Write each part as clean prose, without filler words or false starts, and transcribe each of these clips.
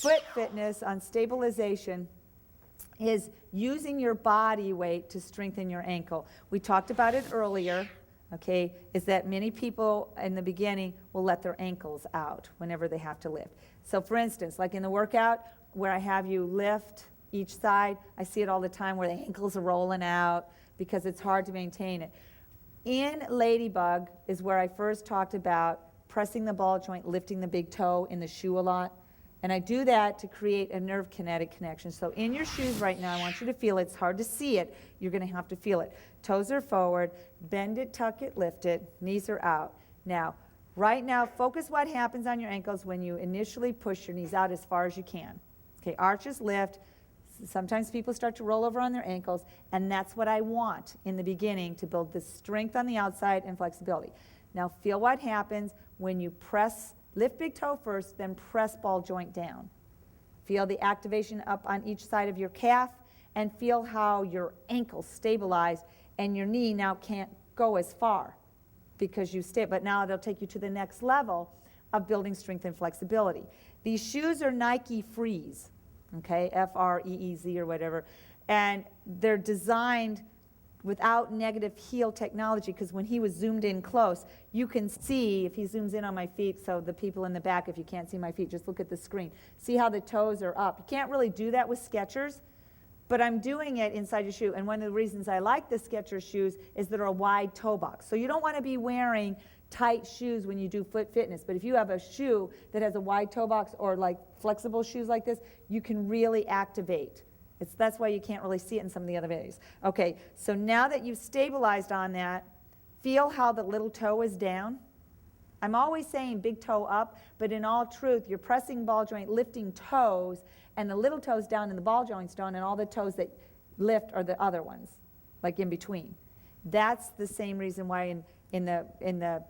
foot fitness on stabilization is using your body weight to strengthen your ankle. We talked about it earlier, okay, is that many people in the beginning will let their ankles out whenever they have to lift. So for instance, like in the workout where I have you lift each side, I see it all the time where the ankles are rolling out because it's hard to maintain it. In Ladybug is where I first talked about pressing the ball joint, lifting the big toe in the shoe a lot. And I do that to create a nerve kinetic connection. So in your shoes right now, I want you to feel it. It's hard to see it. You're going to have to feel it. Toes are forward. Bend it, tuck it, lift it. Knees are out. Now, right now, focus what happens on your ankles when you initially push your knees out as far as you can. Okay, arches lift. Sometimes people start to roll over on their ankles, and that's what I want in the beginning to build the strength on the outside and flexibility. Now, feel what happens when you press. Lift big toe first, then press ball joint down. Feel the activation up on each side of your calf, and feel how your ankle stabilized and your knee now can't go as far because you stay, but now they'll take you to the next level of building strength and flexibility. These shoes are Nike Freeze, okay, F-R-E-E-Z or whatever, and they're designed without negative heel technology, because when he was zoomed in close, you can see, if he zooms in on my feet, so the people in the back, if you can't see my feet, just look at the screen. See how the toes are up. You can't really do that with Skechers, but I'm doing it inside your shoe. And one of the reasons I like the Skechers shoes is they're a wide toe box. So you don't want to be wearing tight shoes when you do foot fitness, but if you have a shoe that has a wide toe box or like flexible shoes like this, you can really activate. That's why you can't really see it in some of the other videos. Okay, so now that you've stabilized on that, feel how the little toe is down. I'm always saying big toe up, but in all truth, you're pressing ball joint, lifting toes, and the little toes down and the ball joints down, and all the toes that lift are the other ones, like in between. That's the same reason why in the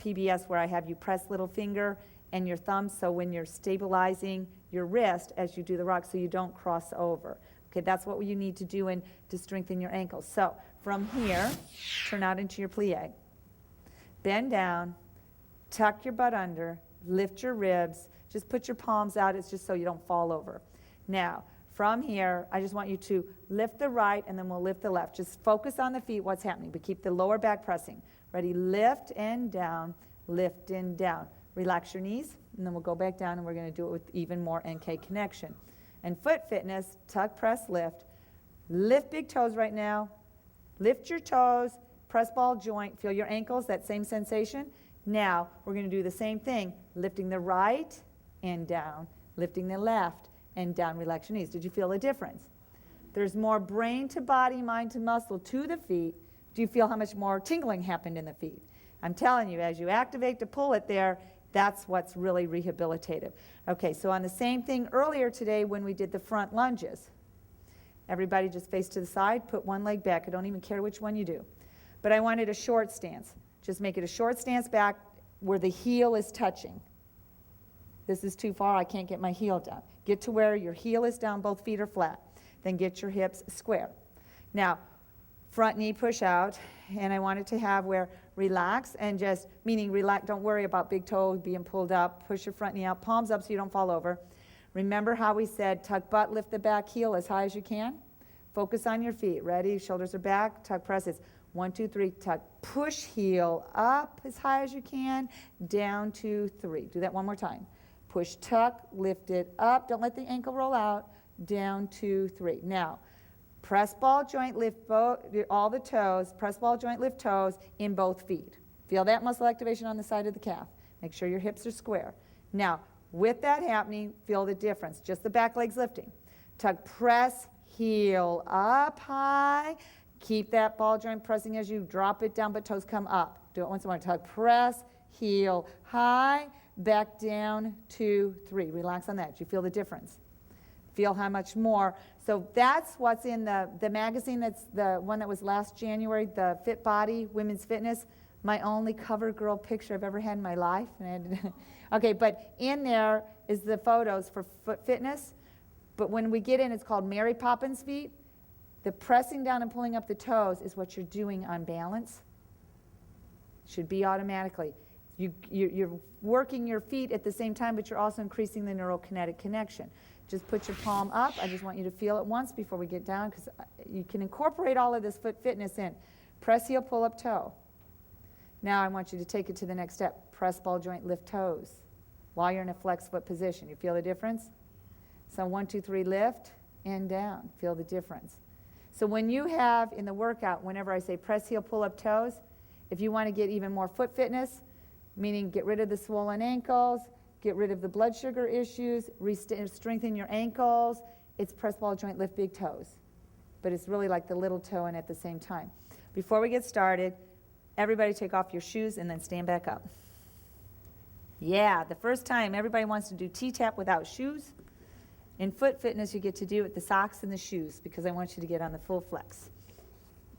PBS where I have you press little finger and your thumb, so when you're stabilizing your wrist as you do the rock, so you don't cross over. Okay, that's what you need to do to strengthen your ankles. So from here, turn out into your plie. Bend down, tuck your butt under, lift your ribs, just put your palms out. It's just so you don't fall over. Now, from here, I just want you to lift the right and then we'll lift the left. Just focus on the feet, what's happening, but keep the lower back pressing. Ready? Lift and down, lift and down. Relax your knees, and then we'll go back down and we're going to do it with even more NK connection. And foot fitness, tuck, press, lift. Lift big toes right now. Lift your toes, press ball joint, feel your ankles, that same sensation. Now, we're going to do the same thing, lifting the right and down, lifting the left and down. Relax your knees. Did you feel the difference? There's more brain to body, mind to muscle to the feet. Do you feel how much more tingling happened in the feet? I'm telling you, as you activate to pull it there, that's what's really rehabilitative. Okay, so on the same thing earlier today when we did the front lunges, everybody just face to the side, put one leg back. I don't even care which one you do. But I wanted a short stance. Just make it a short stance back where the heel is touching. This is too far, I can't get my heel down. Get to where your heel is down, both feet are flat. Then get your hips square. Now, front knee push out, and I want it to have where relax and just, meaning relax, don't worry about big toe being pulled up, push your front knee out, palms up so you don't fall over. Remember how we said tuck butt, lift the back heel as high as you can? Focus on your feet. Ready? Shoulders are back, tuck presses. 1, 2, 3, tuck, push heel up as high as you can, down 2, 3. Do that one more time. Push, tuck, lift it up, don't let the ankle roll out, down 2, 3. Now, press ball joint, lift all the toes, press ball joint, lift toes in both feet. Feel that muscle activation on the side of the calf. Make sure your hips are square. Now, with that happening, feel the difference. Just the back legs lifting. Tuck, press, heel up high. Keep that ball joint pressing as you drop it down, but toes come up. Do it once more. Tuck, press, heel high, back down, 2, 3. Relax on that. Do you feel the difference? Feel how much more. So that's what's in the magazine. That's the one that was last January, the Fit Body, Women's Fitness. My only cover girl picture I've ever had in my life. Okay, but in there is the photos for foot fitness. But when we get in, it's called Mary Poppins feet. The pressing down and pulling up the toes is what you're doing on balance. Should be automatically. You're working your feet at the same time, but you're also increasing the neurokinetic connection. Just put your palm up. I just want you to feel it once before we get down, because you can incorporate all of this foot fitness in. Press heel, pull up toe. Now I want you to take it to the next step. Press ball joint, lift toes while you're in a flex foot position. You feel the difference? So 1, 2, 3, lift and down. Feel the difference. So when you have in the workout, whenever I say press heel, pull up toes, if you want to get even more foot fitness, meaning get rid of the swollen ankles, get rid of the blood sugar issues, strengthen your ankles, it's press ball joint, lift big toes. But it's really like the little toe in at the same time. Before we get started, everybody take off your shoes and then stand back up. Yeah, the first time everybody wants to do T-TAPP without shoes. In foot fitness, you get to do it with the socks and the shoes, because I want you to get on the full flex.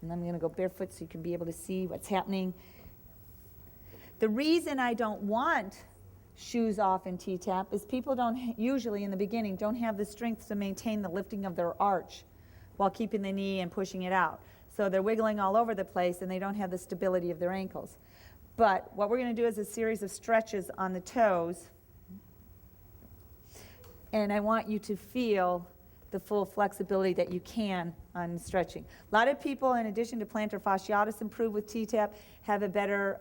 And I'm going to go barefoot so you can be able to see what's happening. The reason I don't want shoes off in T-TAPP is people don't usually in the beginning don't have the strength to maintain the lifting of their arch while keeping the knee and pushing it out. So they're wiggling all over the place and they don't have the stability of their ankles. But what we're going to do is a series of stretches on the toes, and I want you to feel the full flexibility that you can on stretching. A lot of people, in addition to plantar fasciitis improve with T-TAPP, have a better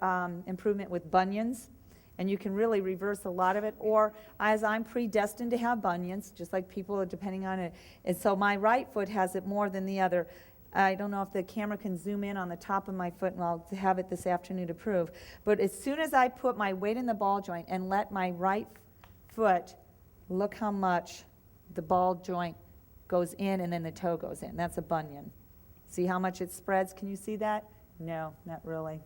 improvement with bunions, and you can really reverse a lot of it. Or as I'm predestined to have bunions, just like people are depending on it, and so my right foot has it more than the other. I don't know if the camera can zoom in on the top of my foot, and I'll have it this afternoon to prove. But as soon as I put my weight in the ball joint and let my right foot, look how much the ball joint goes in and then the toe goes in. That's a bunion. See how much it spreads? Can you see that? No, not really.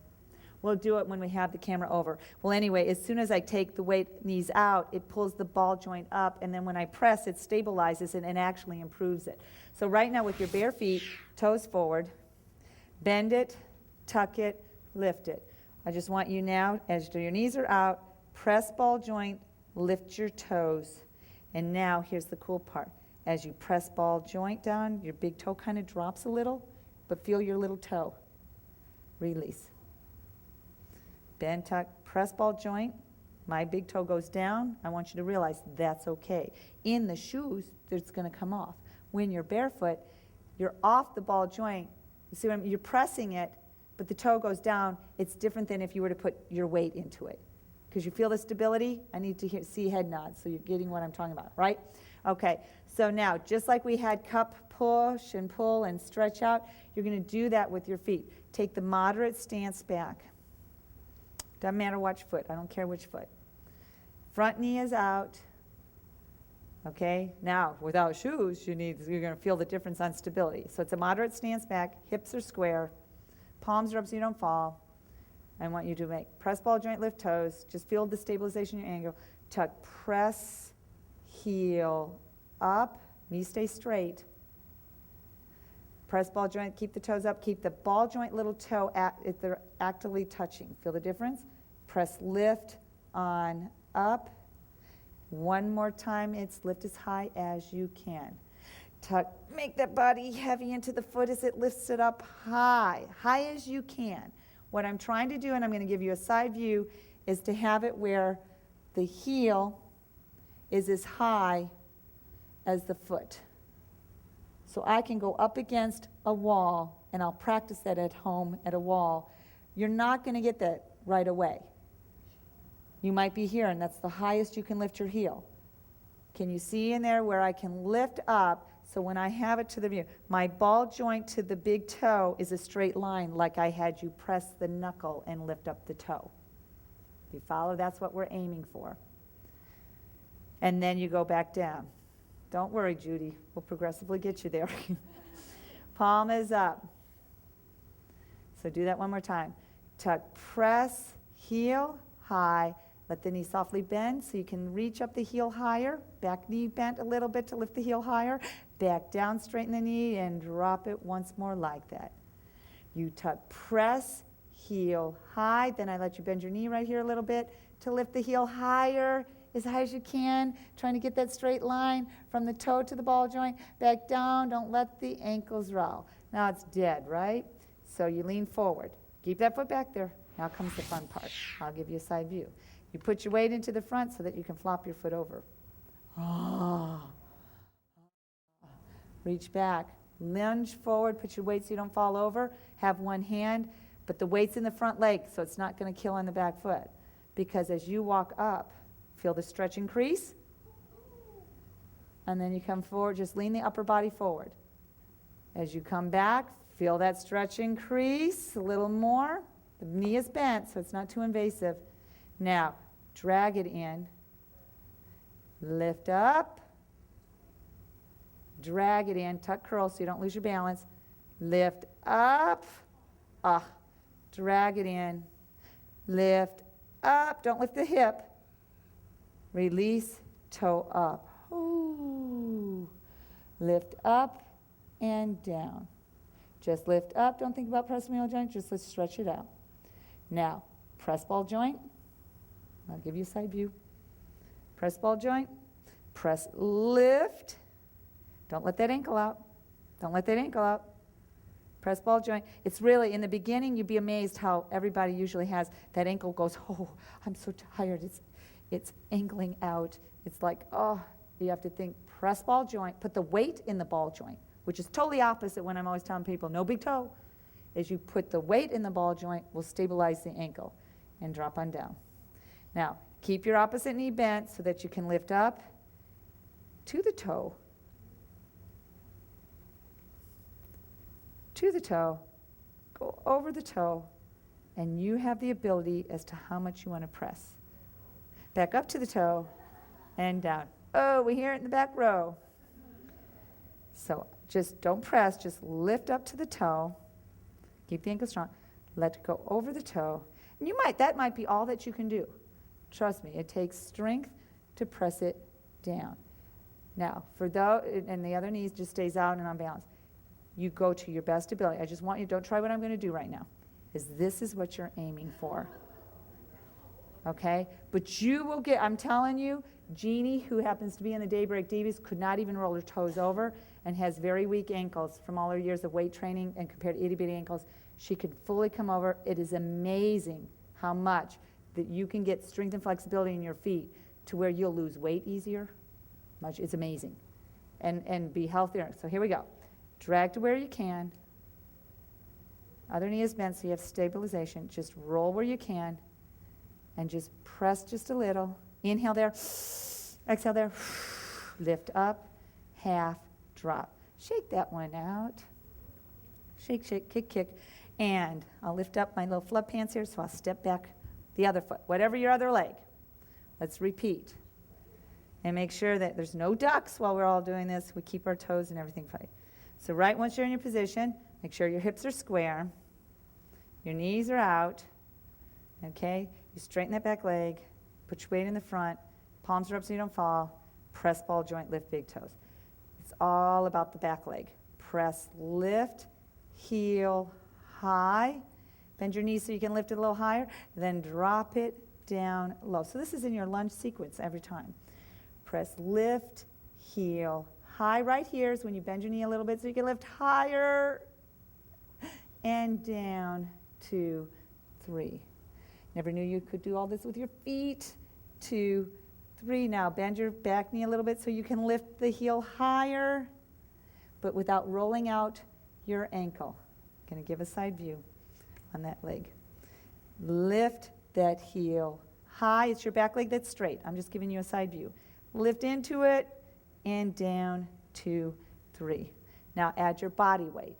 We'll do it when we have the camera over. Well, anyway, as soon as I take the weight knees out, it pulls the ball joint up, and then when I press, it stabilizes it and actually improves it. So right now with your bare feet, toes forward, bend it, tuck it, lift it. I just want you now, as your knees are out, press ball joint, lift your toes. And now here's the cool part. As you press ball joint down, your big toe kind of drops a little, but feel your little toe. Release. Bend, tuck, press ball joint. My big toe goes down. I want you to realize that's okay. In the shoes, it's going to come off. When you're barefoot, you're off the ball joint. You see what I mean? You're pressing it, but the toe goes down. It's different than if you were to put your weight into it. Because you feel the stability, I need to see head nods, so you're getting what I'm talking about, right? Okay, so now, just like we had cup push and pull and stretch out, you're going to do that with your feet. Take the moderate stance back. Doesn't matter which foot, I don't care which foot. Front knee is out. Okay, now without shoes, you're going to feel the difference on stability. So it's a moderate stance back, hips are square, palms are up so you don't fall. I want you to make press ball joint, lift toes, just feel the stabilization in your ankle. Tuck, press, heel up, knee stay straight. Press ball joint, keep the toes up, keep the ball joint little toe if they're actively touching. Feel the difference? Press lift on up. One more time, it's lift as high as you can. Tuck, make that body heavy into the foot as it lifts it up high as you can. What I'm trying to do, and I'm going to give you a side view, is to have it where the heel is as high as the foot. So I can go up against a wall, and I'll practice that at home at a wall. You're not going to get that right away. You might be here, and that's the highest you can lift your heel. Can you see in there where I can lift up? So when I have it to the view, my ball joint to the big toe is a straight line, like I had you press the knuckle and lift up the toe. You follow? That's what we're aiming for. And then you go back down. Don't worry, Judy. We'll progressively get you there. Palm is up. So do that one more time. Tuck, press, heel, high. Let the knee softly bend so you can reach up the heel higher. Back knee bent a little bit to lift the heel higher. Back down, straighten the knee, and drop it once more like that. You tuck, press, heel, high. Then I let you bend your knee right here a little bit to lift the heel higher, as high as you can, trying to get that straight line from the toe to the ball joint. Back down, don't let the ankles roll. Now it's dead, right? So you lean forward. Keep that foot back there. Now comes the fun part. I'll give you a side view. You put your weight into the front so that you can flop your foot over. Reach back. Lunge forward. Put your weight so you don't fall over. Have one hand, but the weight's in the front leg, so it's not going to kill on the back foot. Because as you walk up, feel the stretch increase. And then you come forward. Just lean the upper body forward. As you come back, feel that stretch increase a little more. The knee is bent, so it's not too invasive. Now, drag it in. Lift up. Drag it in. Tuck curl so you don't lose your balance. Lift up. Drag it in. Lift up. Don't lift the hip. Release, toe up. Ooh. Lift up and down. Just lift up. Don't think about press medial joint. Just let's stretch it out. Now, press ball joint. I'll give you a side view. Press ball joint. Press lift. Don't let that ankle out. Don't let that ankle out. Press ball joint. It's really, in the beginning, you'd be amazed how everybody usually has that ankle goes, oh, I'm so tired. It's angling out. It's like, oh, you have to think press ball joint. Put the weight in the ball joint, which is totally opposite when I'm always telling people, no big toe. As you put the weight in the ball joint, will stabilize the ankle and drop on down. Now, keep your opposite knee bent so that you can lift up to the toe, go over the toe, and you have the ability as to how much you want to press. Back up to the toe and down. Oh, we hear it in the back row. So just don't press, just lift up to the toe. Keep the ankle strong. Let it go over the toe. And that might be all that you can do. Trust me, it takes strength to press it down. Now, for those, and the other knee just stays out and on balance. You go to your best ability. I just want you, don't try what I'm going to do right now, this is what you're aiming for. Okay? But you will get, I'm telling you, Jeannie, who happens to be in the Daybreak Divas, could not even roll her toes over and has very weak ankles from all her years of weight training, and compared to itty-bitty ankles, she could fully come over. It is amazing how much that you can get strength and flexibility in your feet to where you'll lose weight easier. It's amazing. And be healthier. So here we go. Drag to where you can. Other knee is bent so you have stabilization. Just roll where you can and just press just a little. Inhale there. Exhale there. Lift up. Half. Drop. Shake that one out. Shake, shake, kick, kick. And I'll lift up my little flood pants here, so I'll step back the other foot, whatever your other leg. Let's repeat. And make sure that there's no ducks while we're all doing this. We keep our toes and everything tight. So right once you're in your position, make sure your hips are square. Your knees are out. Okay? You straighten that back leg. Put your weight in the front. Palms are up so you don't fall. Press ball joint, lift big toes. It's all about the back leg. Press, lift, heel, high. Bend your knees so you can lift it a little higher. Then drop it down low. So this is in your lunge sequence every time. Press, lift, heel, high. Right here is when you bend your knee a little bit so you can lift higher. And down, 2, 3. Never knew you could do all this with your feet. 2, 3. Now bend your back knee a little bit so you can lift the heel higher, but without rolling out your ankle. I'm going to give a side view on that leg. Lift that heel high. It's your back leg that's straight. I'm just giving you a side view. Lift into it and down, 2, 3. Now add your body weight.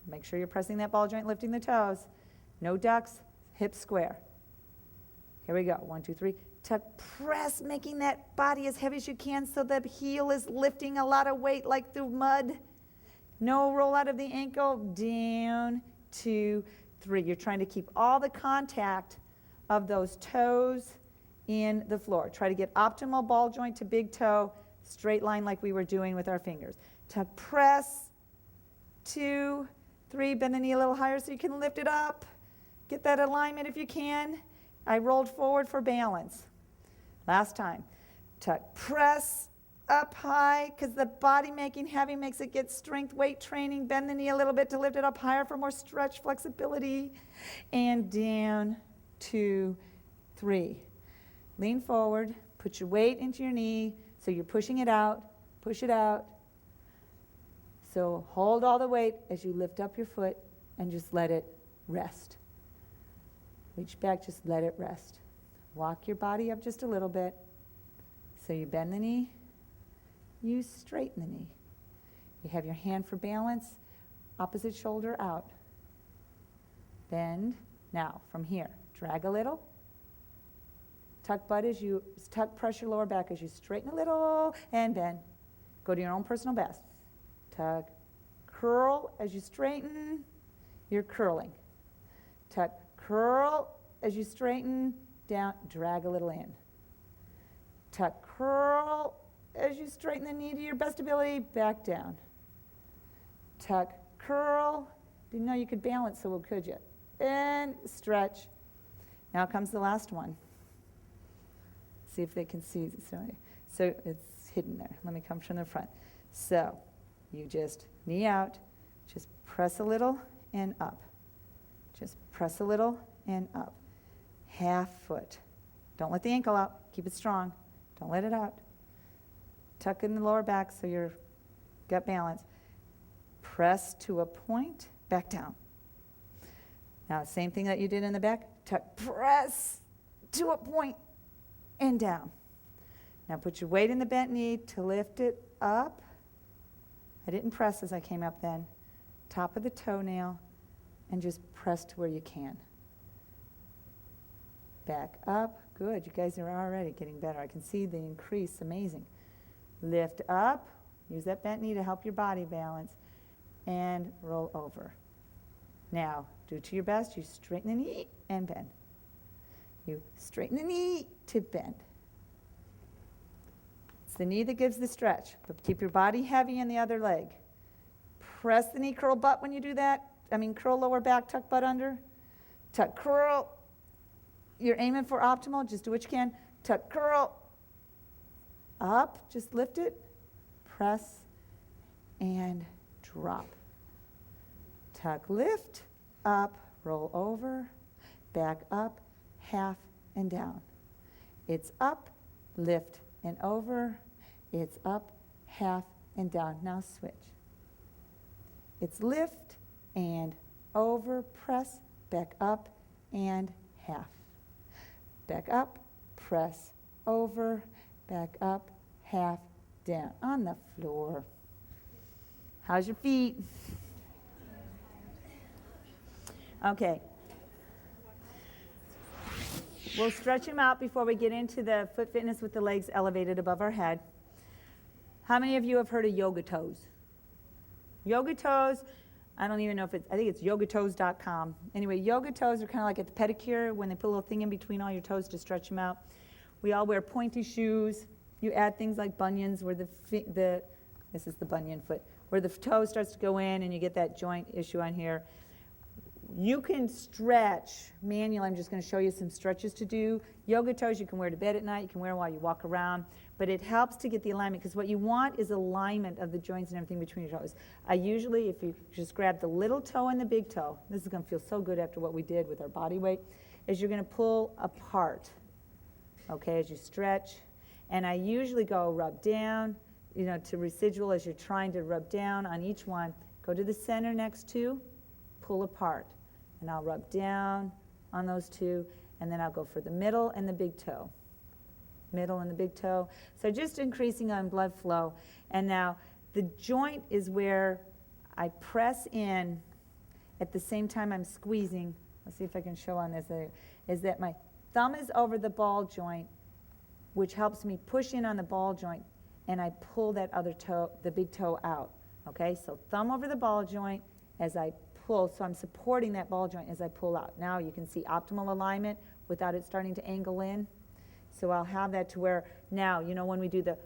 Make sure you're pressing that ball joint, lifting the toes. No ducks, hips square. Here we go. 1, 2, 3. Tuck, press, making that body as heavy as you can so the heel is lifting a lot of weight like through mud. No roll out of the ankle. Down, 2, 3. You're trying to keep all the contact of those toes in the floor. Try to get optimal ball joint to big toe, straight line like we were doing with our fingers. Tuck, press, 2, 3. Bend the knee a little higher so you can lift it up. Get that alignment if you can. I rolled forward for balance. Last time. Tuck, press, up high, because the body making heavy makes it get strength, weight training. Bend the knee a little bit to lift it up higher for more stretch, flexibility. And down, 2, 3. Lean forward, put your weight into your knee, so you're pushing it out, push it out. So hold all the weight as you lift up your foot and just let it rest. Reach back, just let it rest. Walk your body up just a little bit. So you bend the knee, you straighten the knee. You have your hand for balance, opposite shoulder out. Bend. Now, from here, drag a little. Tuck butt as you, press your lower back as you straighten a little and bend. Go to your own personal best. Tuck, curl as you straighten, you're curling. Tuck, curl as you straighten, down, drag a little in. Tuck, curl as you straighten the knee to your best ability, back down. Tuck, curl. Didn't know you could balance, so could you? And stretch. Now comes the last one. See if they can see. So it's hidden there. Let me come from the front. So you just knee out, just press a little and up. Just press a little and up. Half foot. Don't let the ankle out. Keep it strong. Don't let it out. Tuck in the lower back so you're got balance. Press to a point, back down. Now, same thing that you did in the back. Tuck, press to a point and down. Now put your weight in the bent knee to lift it up. I didn't press as I came up then. Top of the toenail and just press to where you can. Back up. Good. You guys are already getting better. I can see the increase. Amazing. Lift up. Use that bent knee to help your body balance. And roll over. Now, do to your best. You straighten the knee and bend. You straighten the knee to bend. It's the knee that gives the stretch, but keep your body heavy in the other leg. Press the knee, curl butt when you do that. Curl lower back, tuck butt under. Tuck, curl. You're aiming for optimal. Just do what you can. Tuck, curl. Up. Just lift it. Press and drop. Tuck, lift. Up. Roll over. Back up. Half and down. It's up. Lift and over. It's up. Half and down. Now switch. It's lift and over. Press. Back up and half. Back up, press, over, back up, half, down, on the floor. How's your feet? Okay. We'll stretch them out before we get into the foot fitness with the legs elevated above our head. How many of you have heard of yoga toes? Yoga toes, I don't even know if it's, I think it's yogatoes.com. Anyway, yoga toes are kind of like at the pedicure when they put a little thing in between all your toes to stretch them out. We all wear pointy shoes. You add things like bunions where this is the bunion foot, where the toe starts to go in and you get that joint issue on here. You can stretch manually. I'm just going to show you some stretches to do. Yoga toes you can wear to bed at night. You can wear while you walk around. But it helps to get the alignment because what you want is alignment of the joints and everything between your toes. I usually, if you just grab the little toe and the big toe, this is going to feel so good after what we did with our body weight, is you're going to pull apart, okay, as you stretch. And I usually go rub down, to residual as you're trying to rub down on each one. Go to the center next to, pull apart. And I'll rub down on those two, and then I'll go for the middle and the big toe. Middle and the big toe. So just increasing on blood flow. And now the joint is where I press in at the same time I'm squeezing. Let's see if I can show on this. Is that my thumb is over the ball joint, which helps me push in on the ball joint, and I pull that other toe, the big toe out. Okay, so thumb over the ball joint as I pull. So I'm supporting that ball joint as I pull out. Now you can see optimal alignment without it starting to angle in. So I'll have that to where now, when we do the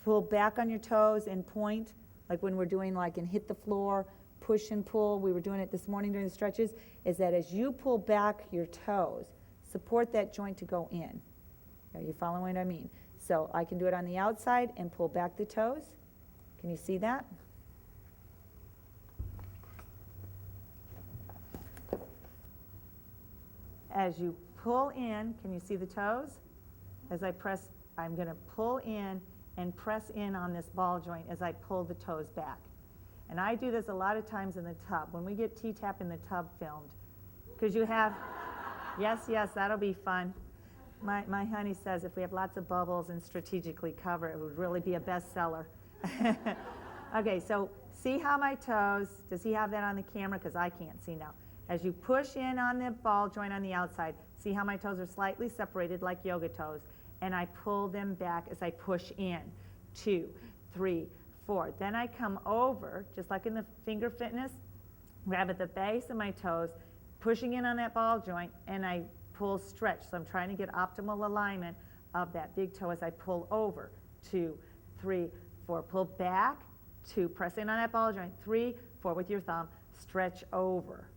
pull back on your toes and point, like when we're doing like and hit the floor, push and pull, we were doing it this morning during the stretches, is that as you pull back your toes, support that joint to go in. Are you following what I mean? So I can do it on the outside and pull back the toes. Can you see that? As you pull in, can you see the toes? As I press, I'm going to pull in and press in on this ball joint as I pull the toes back. And I do this a lot of times in the tub. When we get T-TAPP in the tub filmed, because you have, yes, that'll be fun. My honey says if we have lots of bubbles and strategically cover, it would really be a bestseller. Okay, so see how my toes, does he have that on the camera? Because I can't see now. As you push in on the ball joint on the outside, see how my toes are slightly separated like yoga toes, and I pull them back as I push in. 2, 3, 4. Then I come over, just like in the finger fitness, grab at the base of my toes, pushing in on that ball joint, and I pull stretch. So I'm trying to get optimal alignment of that big toe as I pull over. 2, 3, 4. Pull back. 2. Press in on that ball joint. 3, 4 with your thumb. Stretch over.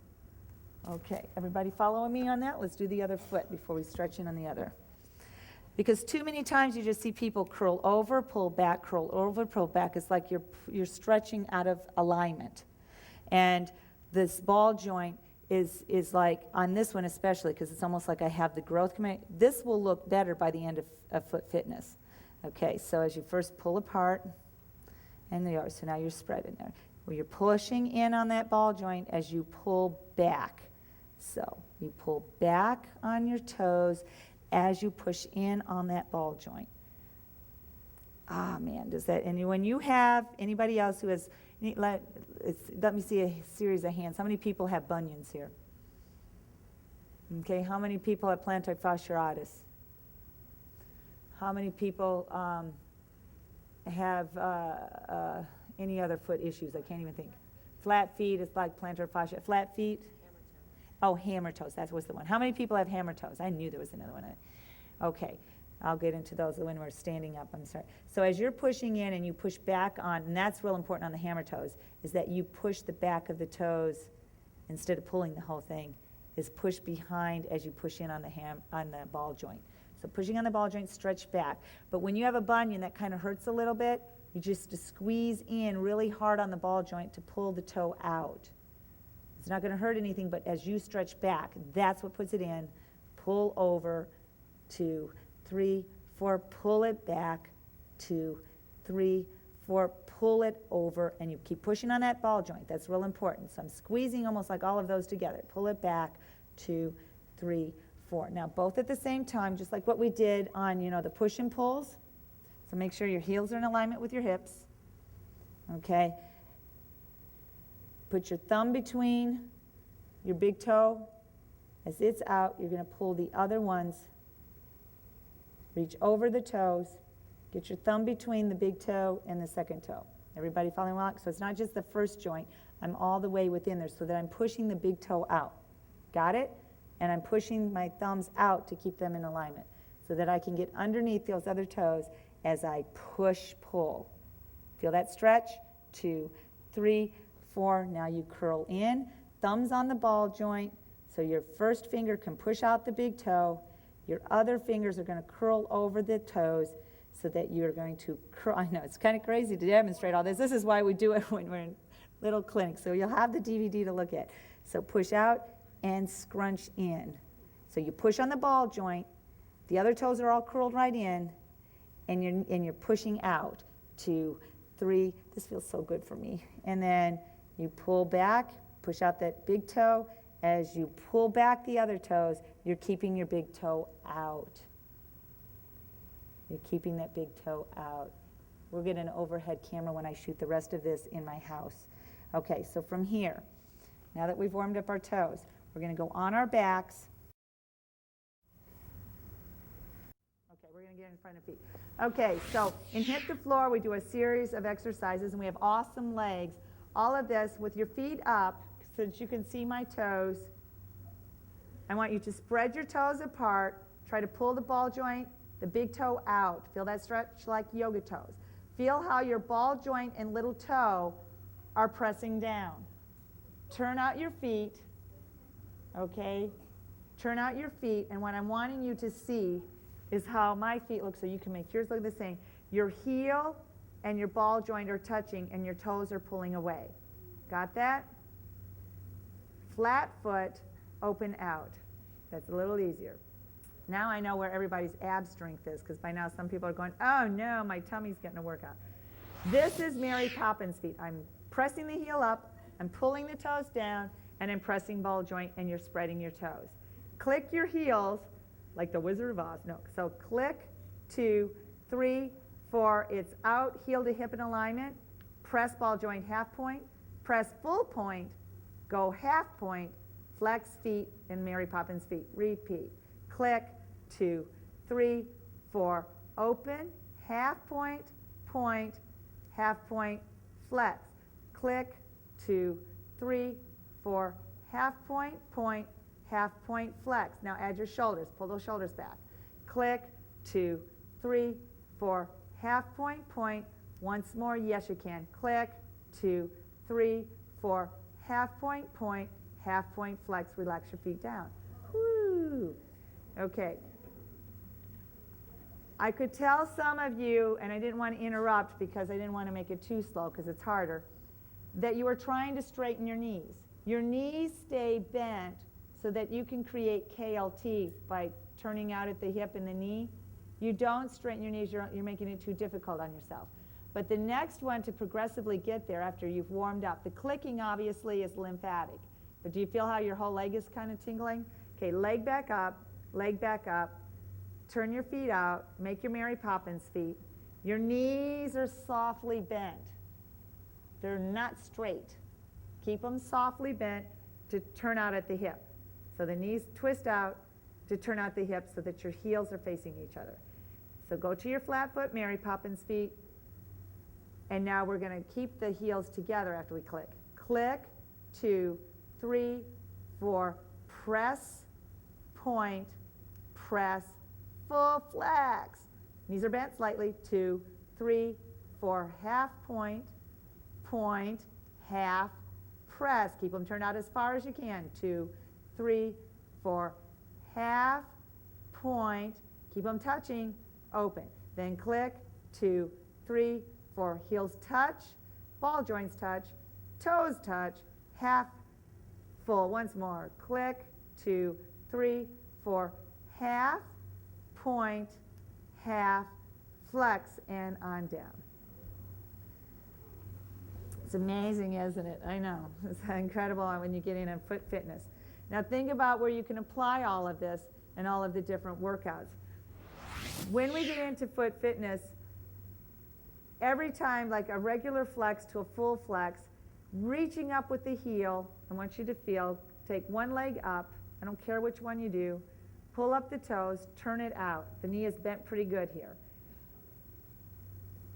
Okay, everybody following me on that? Let's do the other foot before we stretch in on the other. Because too many times you just see people curl over, pull back, curl over, pull back. It's like you're stretching out of alignment. And this ball joint is like, on this one especially, because it's almost like I have the growth coming. This will look better by the end of foot fitness. Okay, so as you first pull apart, and there you are. So now you're spreading there. Well, you're pushing in on that ball joint as you pull back. So you pull back on your toes as you push in on that ball joint. Ah, man, does that, and when you have, anybody else who has, let me see a series of hands. How many people have bunions here? Okay, how many people have plantar fasciitis? How many people have any other foot issues? I can't even think. Flat feet is like plantar fascia. Flat feet? Oh, hammer toes, that was the one. How many people have hammer toes? I knew there was another one. Okay, I'll get into those when we're standing up. I'm sorry. So as you're pushing in and you push back on, and that's real important on the hammer toes, is that you push the back of the toes instead of pulling the whole thing, is push behind as you push in on the ball joint. So pushing on the ball joint, stretch back. But when you have a bunion that kind of hurts a little bit, you just squeeze in really hard on the ball joint to pull the toe out. It's not going to hurt anything, but as you stretch back, that's what puts it in. Pull over, 2, 3, 4, pull it back, 2, 3, 4, pull it over, and you keep pushing on that ball joint. That's real important. So I'm squeezing almost like all of those together. Pull it back, 2, 3, 4. Now both at the same time, just like what we did on, the push and pulls. So make sure your heels are in alignment with your hips. Okay. Put your thumb between your big toe. As it's out, you're going to pull the other ones. Reach over the toes. Get your thumb between the big toe and the second toe. Everybody following along? So it's not just the first joint. I'm all the way within there so that I'm pushing the big toe out. Got it? And I'm pushing my thumbs out to keep them in alignment so that I can get underneath those other toes as I push, pull. Feel that stretch? 2, 3, 4. Now you curl in, thumbs on the ball joint, so your first finger can push out the big toe. Your other fingers are going to curl over the toes so that you're going to curl. I know, it's kind of crazy to demonstrate all this. This is why we do it when we're in little clinics. So you'll have the DVD to look at. So push out and scrunch in. So you push on the ball joint. The other toes are all curled right in, and you're pushing out. 2, 3. This feels so good for me. And then you pull back, push out that big toe. As you pull back the other toes, you're keeping your big toe out. You're keeping that big toe out. We'll get an overhead camera when I shoot the rest of this in my house. Okay, so from here, now that we've warmed up our toes, we're going to go on our backs. Okay, we're going to get in front of feet. Okay, so in Hit the Floor, we do a series of exercises, and we have awesome legs. All of this with your feet up, so that you can see my toes. I want you to spread your toes apart. Try to pull the ball joint, the big toe out. Feel that stretch like yoga toes. Feel how your ball joint and little toe are pressing down. Turn out your feet, okay? Turn out your feet, and what I'm wanting you to see is how my feet look, so you can make yours look the same. Your heel and your ball joint are touching, and your toes are pulling away. Got that? Flat foot, open out. That's a little easier. Now I know where everybody's ab strength is, because by now some people are going, oh no, my tummy's getting a workout. This is Mary Poppins feet. I'm pressing the heel up, I'm pulling the toes down, and I'm pressing ball joint, and you're spreading your toes. Click your heels like the Wizard of Oz. No, so click, 2, 3, 4. It's out, heel to hip in alignment. Press ball joint half point. Press full point. Go half point. Flex feet in Mary Poppins feet. Repeat. Click, 2, 3, 4. Open, half point, point, half point, flex. Click, 2, 3, 4. Half point, point, half point, flex. Now add your shoulders. Pull those shoulders back. Click, 2, 3, 4. Half point, point. Once more, yes you can. Click, 2, 3, 4. Half point, point, half point, flex. Relax your feet down. Woo. Okay. I could tell some of you, and I didn't want to interrupt because I didn't want to make it too slow because it's harder, that you were trying to straighten your knees. Your knees stay bent so that you can create KLT by turning out at the hip and the knee. You don't straighten your knees, you're making it too difficult on yourself. But the next one to progressively get there after you've warmed up, the clicking obviously is lymphatic. But do you feel how your whole leg is kind of tingling? Okay, leg back up, turn your feet out, make your Mary Poppins feet. Your knees are softly bent. They're not straight. Keep them softly bent to turn out at the hip. So the knees twist out to turn out the hips so that your heels are facing each other. So go to your flat foot Mary Poppins feet. And now we're going to keep the heels together after we click. Click, 2, 3, 4. Press, point, press, full flex. Knees are bent slightly. 2, 3, 4. Half point, point, half, press. Keep them turned out as far as you can. 2, 3, 4. Half, point. Keep them touching. Open. Then click. 2, 3, 4. Heels touch. Ball joints touch. Toes touch. Half, full. Once more. Click. 2, 3, 4. Half, point, half, flex, and on down. It's amazing, isn't it? I know. It's incredible when you get in on foot fitness. Now think about where you can apply all of this and all of the different workouts. When we get into foot fitness, every time, like a regular flex to a full flex, reaching up with the heel, I want you to feel, take one leg up, I don't care which one you do, pull up the toes, turn it out. The knee is bent pretty good here.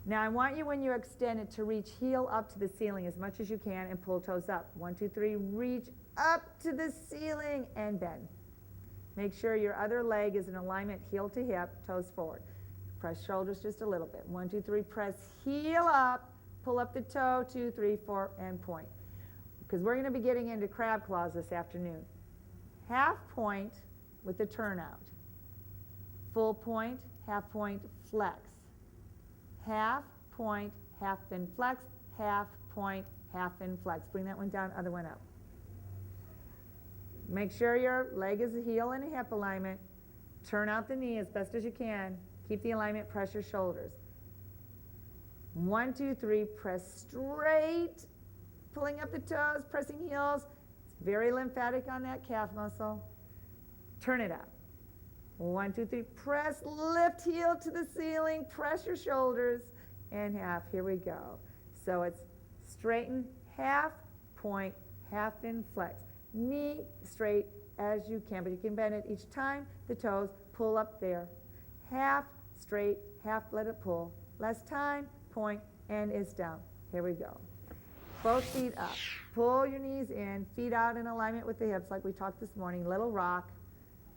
Now I want you, when you extend it, to reach heel up to the ceiling as much as you can and pull toes up. 1, 2, 3, reach up to the ceiling and bend. Make sure your other leg is in alignment, heel to hip, toes forward. Press shoulders just a little bit. 1, 2, 3, press heel up, pull up the toe, 2, 3, 4, and point. Because we're going to be getting into crab claws this afternoon. Half point with the turnout. Full point, half point, flex. Half point, half and flex, half point, half and flex. Bring that one down, other one up. Make sure your leg is a heel and a hip alignment. Turn out the knee as best as you can. Keep the alignment, press your shoulders. 1, 2, 3, press straight. Pulling up the toes, pressing heels. It's very lymphatic on that calf muscle. Turn it up. 1, 2, 3, press, lift heel to the ceiling, press your shoulders, and half. Here we go. So it's straighten, half, point, half in flex. Knee straight as you can, but you can bend it each time. The toes, pull up there. Half, straight, half, let it pull. Less time, point, and it's down. Here we go. Both feet up. Pull your knees in, feet out in alignment with the hips like we talked this morning. Little rock,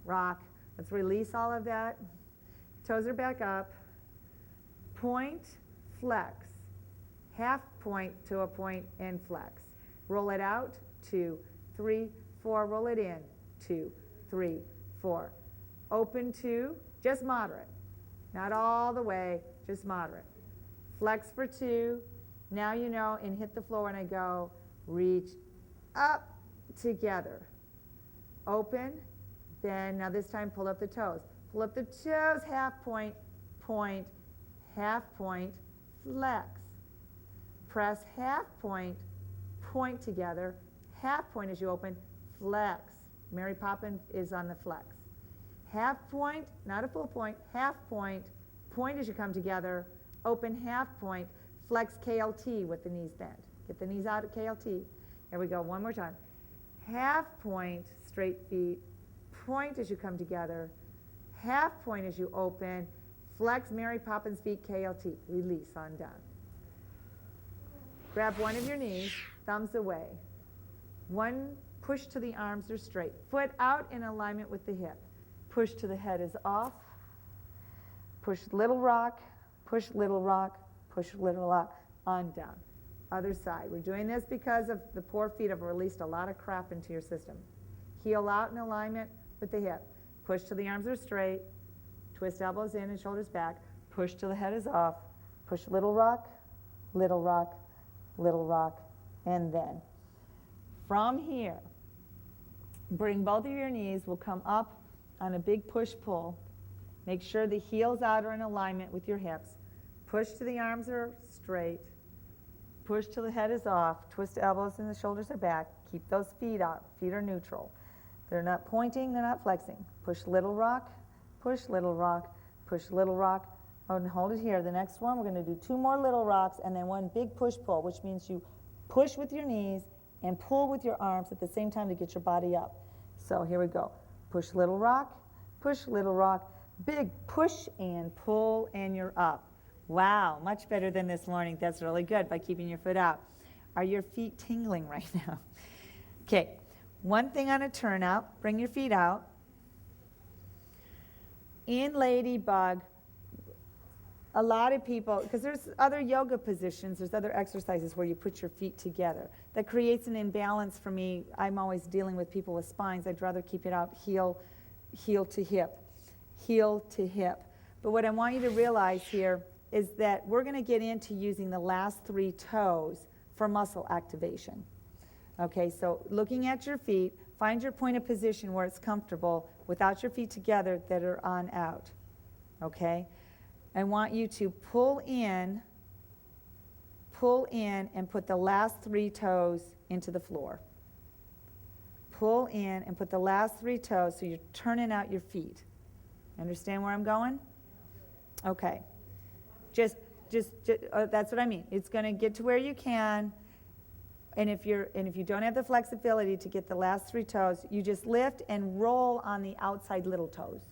rock. Let's release all of that. Toes are back up. Point, flex. Half point to a point and flex. Roll it out. 2, 3, 4. Roll it in. 2, 3, 4. Open 2, just moderate. Not all the way, just moderate. Flex for 2. Now you know, and hit the floor when I go. Reach up together. Open, bend. Now this time pull up the toes. Pull up the toes, half point, point, half point, flex. Press half point, point together, half point as you open, flex. Mary Poppins is on the flex. Half point, not a full point, half point, point as you come together, open half point, flex KLT with the knees bent. Get the knees out at KLT. Here we go, one more time. Half point, straight feet, point as you come together, half point as you open, flex Mary Poppins feet, KLT, release on down. Grab one of your knees, thumbs away. One, push to the arms are straight. Foot out in alignment with the hip. Push to the head is off. Push little rock, push little rock, push little rock, on down. Other side. We're doing this because of the poor feet have released a lot of crap into your system. Heel out in alignment with the hip. Push till the arms are straight. Twist elbows in and shoulders back. Push till the head is off. Push little rock, little rock, little rock, and then from here, bring both of your knees, will come up on a big push-pull. Make sure the heels out are in alignment with your hips. Push till the arms are straight. Push till the head is off. Twist the elbows and the shoulders are back. Keep those feet out. Feet are neutral. They're not pointing, they're not flexing. Push little rock, push little rock, push little rock. Oh, and hold it here. The next one, we're going to do 2 more little rocks and then one big push-pull, which means you push with your knees and pull with your arms at the same time to get your body up. So here we go. Push little rock, big push and pull, and you're up. Wow, much better than this morning. That's really good by keeping your foot out. Are your feet tingling right now? Okay, one thing on a turnout, bring your feet out. In Ladybug, a lot of people, because there's other yoga positions, there's other exercises where you put your feet together. That creates an imbalance for me. I'm always dealing with people with spines. I'd rather keep it out heel to hip, heel to hip. But what I want you to realize here is that we're going to get into using the last 3 toes for muscle activation. Okay, so looking at your feet, find your point of position where it's comfortable without your feet together that are on out. Okay? I want you to pull in, and put the last 3 toes into the floor. Pull in and put the last 3 toes so you're turning out your feet. Understand where I'm going? Okay. Just that's what I mean. It's going to get to where you can, and if you don't have the flexibility to get the last 3 toes, you just lift and roll on the outside little toes.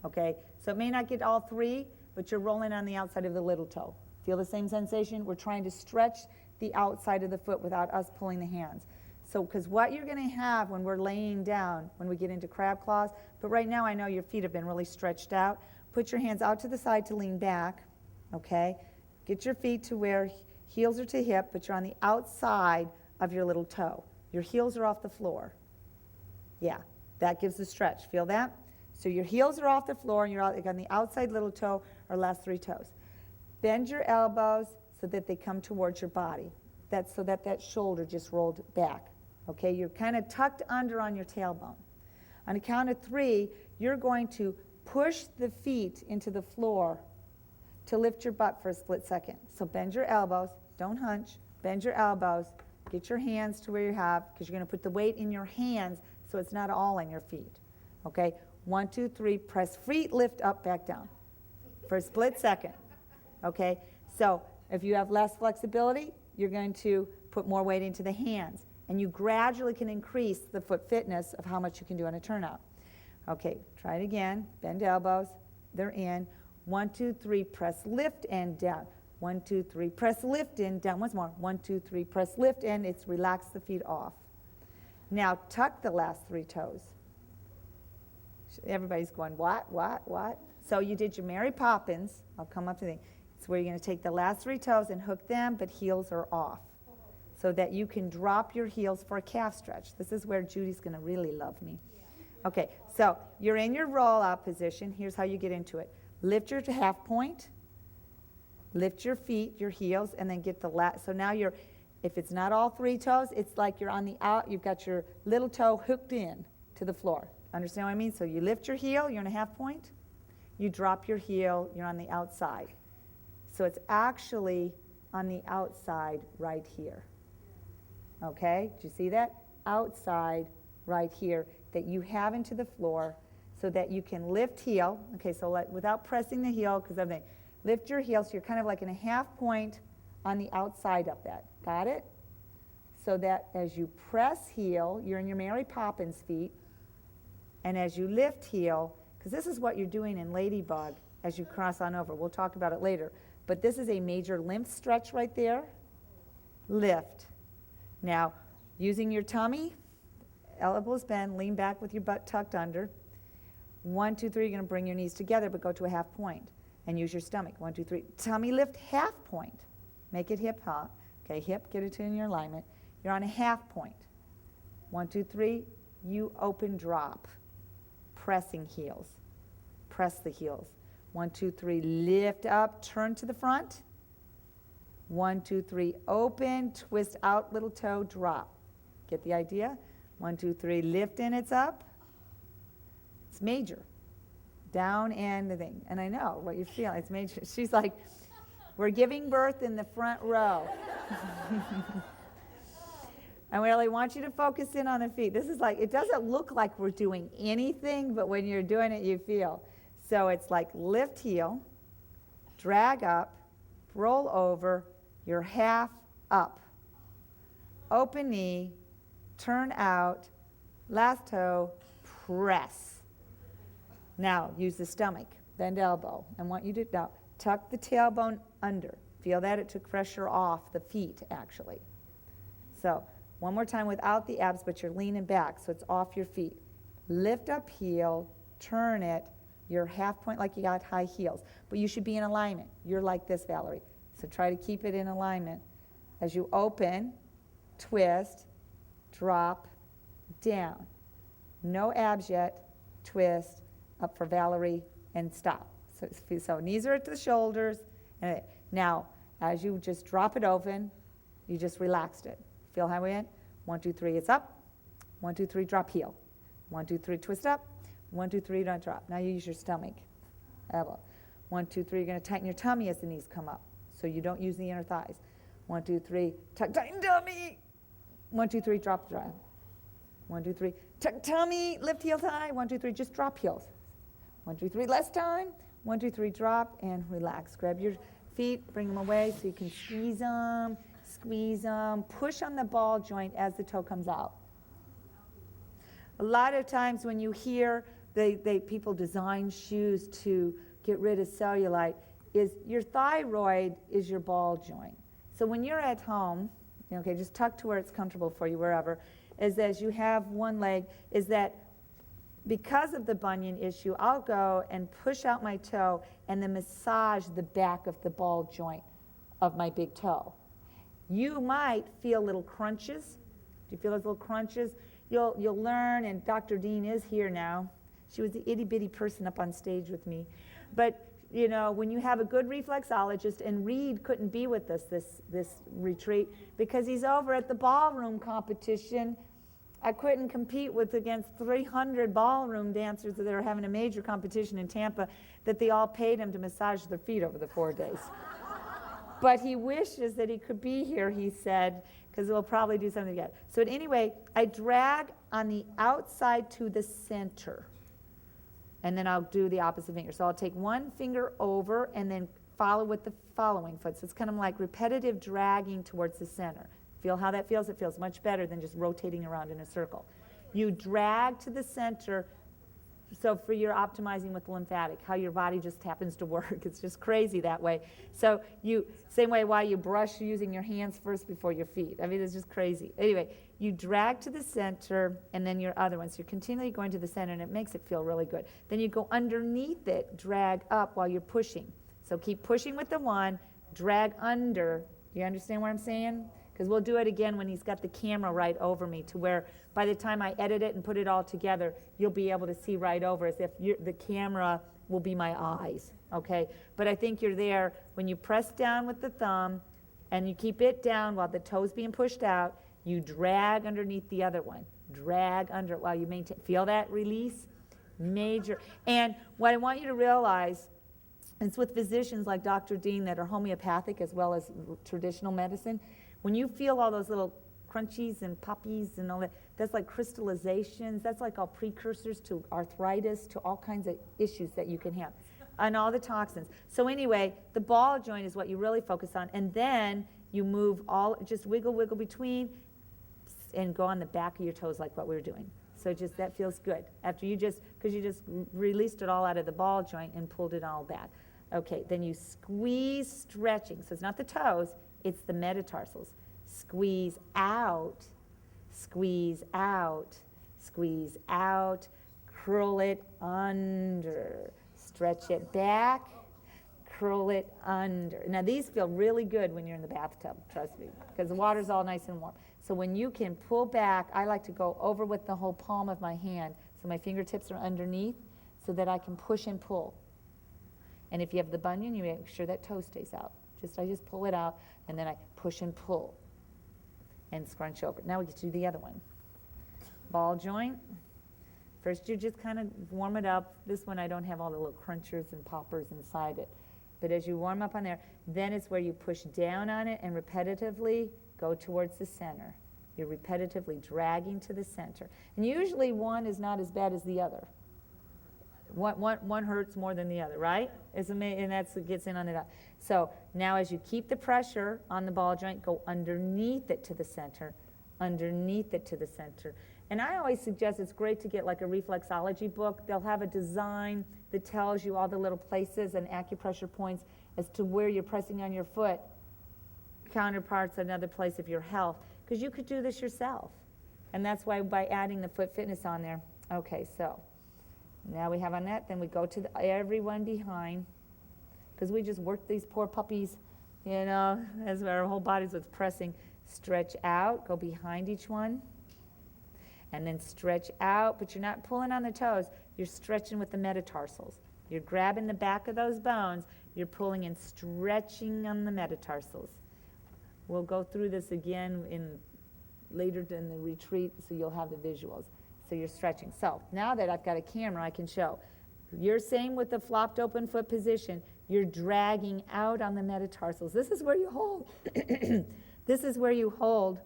Okay? So it may not get all 3, but you're rolling on the outside of the little toe. Feel the same sensation? We're trying to stretch the outside of the foot without us pulling the hands. So, because what you're going to have when we're laying down, when we get into crab claws, but right now I know your feet have been really stretched out. Put your hands out to the side to lean back, okay? Get your feet to where heels are to hip, but you're on the outside of your little toe. Your heels are off the floor. Yeah, that gives the stretch. Feel that? So your heels are off the floor, and you're on the outside little toe or last 3 toes. Bend your elbows so that they come towards your body. That's so that shoulder just rolled back. Okay, you're kind of tucked under on your tailbone. On a count of 3, you're going to push the feet into the floor to lift your butt for a split second. So bend your elbows, don't hunch, bend your elbows, get your hands to where you have, because you're going to put the weight in your hands so it's not all on your feet. Okay, 1, 2, 3, press feet, lift up, back down for a split second. Okay, so if you have less flexibility, you're going to put more weight into the hands, and you gradually can increase the foot fitness of how much you can do on a turnout. Okay, try it again. Bend elbows, they're in. 1, 2, 3, press, lift, and down. 1, 2, 3, press, lift, and down. Once more. 1, 2, 3, press, lift, and it's relax the feet off. Now tuck the last 3 toes. Everybody's going, what? So you did your Mary Poppins. I'll come up to the, it's where you're going to take the last 3 toes and hook them, but heels are off, so that you can drop your heels for a calf stretch. This is where Judy's going to really love me. Okay, so you're in your roll-out position. Here's how you get into it. Lift your half point, lift your feet, your heels, and then get the last. So now you're, if it's not all three toes, it's like you're on the out, you've got your little toe hooked in to the floor. Understand what I mean? So you lift your heel, you're in a half point. You drop your heel, you're on the outside. So it's actually on the outside right here. Okay, do you see that? Outside right here that you have into the floor so that you can lift heel. Okay, so without pressing the heel, because everything. Lift your heel so you're kind of like in a half point on the outside of that. Got it? So that as you press heel, you're in your Mary Poppins feet, and as you lift heel, because this is what you're doing in Ladybug as you cross on over. We'll talk about it later. But this is a major lymph stretch right there. Lift. Now, using your tummy, elbows bend, lean back with your butt tucked under. 1, 2, 3, you're going to bring your knees together, but go to a half point. And use your stomach. 1, 2, 3. Tummy lift, half point. Make it hip hop. Okay, hip, get it in your alignment. You're on a half point. 1, 2, 3, you open, drop. Pressing heels. Press the heels. 1, 2, 3, lift up, turn to the front. 1, 2, 3, open, twist out, little toe, drop. Get the idea? 1, 2, 3, lift in, it's up. It's major. Down and the thing. And I know what you're feeling. It's major. She's like, we're giving birth in the front row. And we really want you to focus in on the feet. This is like, it doesn't look like we're doing anything, but when you're doing it, you feel. So it's like lift heel, drag up, roll over, you're half up. Open knee, turn out, last toe, press. Now, use the stomach, bend elbow. I want you to now tuck the tailbone under. Feel that? It took pressure off the feet, actually. So, one more time without the abs, but you're leaning back, so it's off your feet. Lift up heel, turn it. You're half point like you got high heels. But you should be in alignment. You're like this, Valerie. So try to keep it in alignment. As you open, twist, drop, down. No abs yet. Twist, up for Valerie, and stop. So knees are to the shoulders. And now, as you just drop it open, you just relaxed it. Feel how we went? 1, 2, 3, it's up. 1, 2, 3, drop heel. 1, 2, 3, twist up. 1, 2, 3, don't drop. Now you use your stomach, elbow. 1, 2, 3, you're going to tighten your tummy as the knees come up, so you don't use the inner thighs. 1, 2, 3, tighten tummy. 1, 2, 3, drop the drive. 1, 2, 3, tuck tummy, lift heels high. 1, 2, 3, just drop heels. 1, 2, 3, last time. 1, 2, 3, drop and relax. Grab your feet, bring them away so you can squeeze them, push on the ball joint as the toe comes out. A lot of times when you hear people design shoes to get rid of cellulite, is your thyroid is your ball joint. So when you're at home, okay, just tuck to where it's comfortable for you, wherever, is as you have one leg, is that because of the bunion issue, I'll go and push out my toe and then massage the back of the ball joint of my big toe. You might feel little crunches. Do you feel those little crunches? You'll learn, and Dr. Dean is here now. She was the itty-bitty person up on stage with me. But, you know, when you have a good reflexologist, and Reed couldn't be with us this retreat because he's over at the ballroom competition. I couldn't compete against 300 ballroom dancers that are having a major competition in Tampa that they all paid him to massage their feet over the 4 days. But he wishes that he could be here, he said, because we'll probably do something together. So anyway, I drag on the outside to the center, and then I'll do the opposite finger. So I'll take one finger over and then follow with the following foot. So it's kind of like repetitive dragging towards the center. Feel how that feels? It feels much better than just rotating around in a circle. You drag to the center. So for your optimizing with the lymphatic, how your body just happens to work. It's just crazy that way. So same way why you brush using your hands first before your feet. I mean, it's just crazy. Anyway, you drag to the center and then your other one. So you're continually going to the center and it makes it feel really good. Then you go underneath it, drag up while you're pushing. So keep pushing with the one, drag under. Do you understand what I'm saying? because we'll do it again when he's got the camera right over me, to where by the time I edit it and put it all together, you'll be able to see right over, as if the camera will be my eyes, okay? But I think you're there when you press down with the thumb and you keep it down while the toe's being pushed out, you drag underneath the other one. Drag under it while you maintain. Feel that release? Major. And what I want you to realize, it's with physicians like Dr. Dean that are homeopathic as well as traditional medicine, when you feel all those little crunchies and poppies and all that, that's like crystallizations, that's like all precursors to arthritis, to all kinds of issues that you can have, and all the toxins. So anyway, the ball joint is what you really focus on, and then you move all, just wiggle between, and go on the back of your toes like what we were doing. So just, that feels good. After you just, because you just released it all out of the ball joint and pulled it all back. Okay, then you squeeze, stretching. So it's not the toes, it's the metatarsals. Squeeze out, squeeze out, squeeze out, curl it under, stretch it back, curl it under. Now these feel really good when you're in the bathtub, trust me, because the water's all nice and warm. So when you can pull back, I like to go over with the whole palm of my hand, so my fingertips are underneath, so that I can push and pull. And if you have the bunion, you make sure that toe stays out. I just pull it out, and then I push and pull, and scrunch over. Now we get to do the other one. Ball joint. First you just kind of warm it up. This one I don't have all the little crunchers and poppers inside it. But as you warm up on there, then it's where you push down on it and repetitively go towards the center. You're repetitively dragging to the center. And usually one is not as bad as the other. One hurts more than the other, right? And that's what gets in on it. So now as you keep the pressure on the ball joint, go underneath it to the center, underneath it to the center. And I always suggest it's great to get like a reflexology book. They'll have a design that tells you all the little places and acupressure points as to where you're pressing on your foot, counterparts, another place of your health, because you could do this yourself. And that's why by adding the foot fitness on there. Okay, so now we have on that, then we go to everyone behind, because we just work these poor puppies, you know, as our whole body's what's pressing. Stretch out, go behind each one, and then stretch out, but you're not pulling on the toes, you're stretching with the metatarsals. You're grabbing the back of those bones, you're pulling and stretching on the metatarsals. We'll go through this again later in the retreat, so you'll have the visuals. So you're stretching. So now that I've got a camera, I can show. You're same with the flopped open foot position. You're dragging out on the metatarsals. This is where you hold. This is where you hold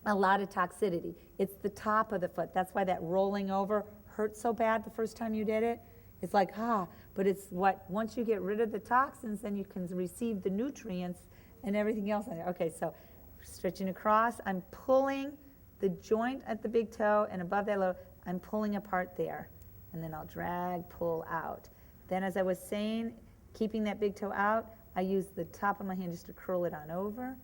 a lot of toxicity. It's the top of the foot. That's why that rolling over hurt so bad the first time you did it. It's like, but it's what, once you get rid of the toxins, then you can receive the nutrients and everything else in there. Okay, so stretching across, I'm pulling the joint at the big toe, and above that low, I'm pulling apart there. And then I'll drag, pull out. Then as I was saying, keeping that big toe out, I use the top of my hand just to curl it on over.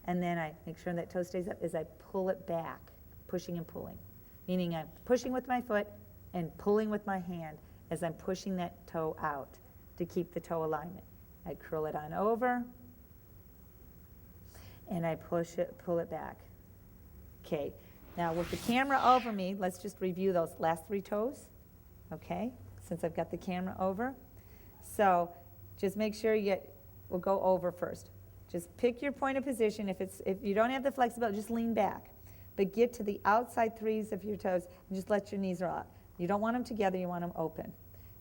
And then I make sure that toe stays up as I pull it back, pushing and pulling. Meaning I'm pushing with my foot and pulling with my hand as I'm pushing that toe out to keep the toe alignment. I curl it on over, and I push it, pull it back. Okay, now with the camera over me, let's just review those last three toes, okay, since I've got the camera over. So just make sure we'll go over first. Just pick your point of position. If you don't have the flexibility, just lean back. But get to the outside threes of your toes and just let your knees roll out. You don't want them together, you want them open.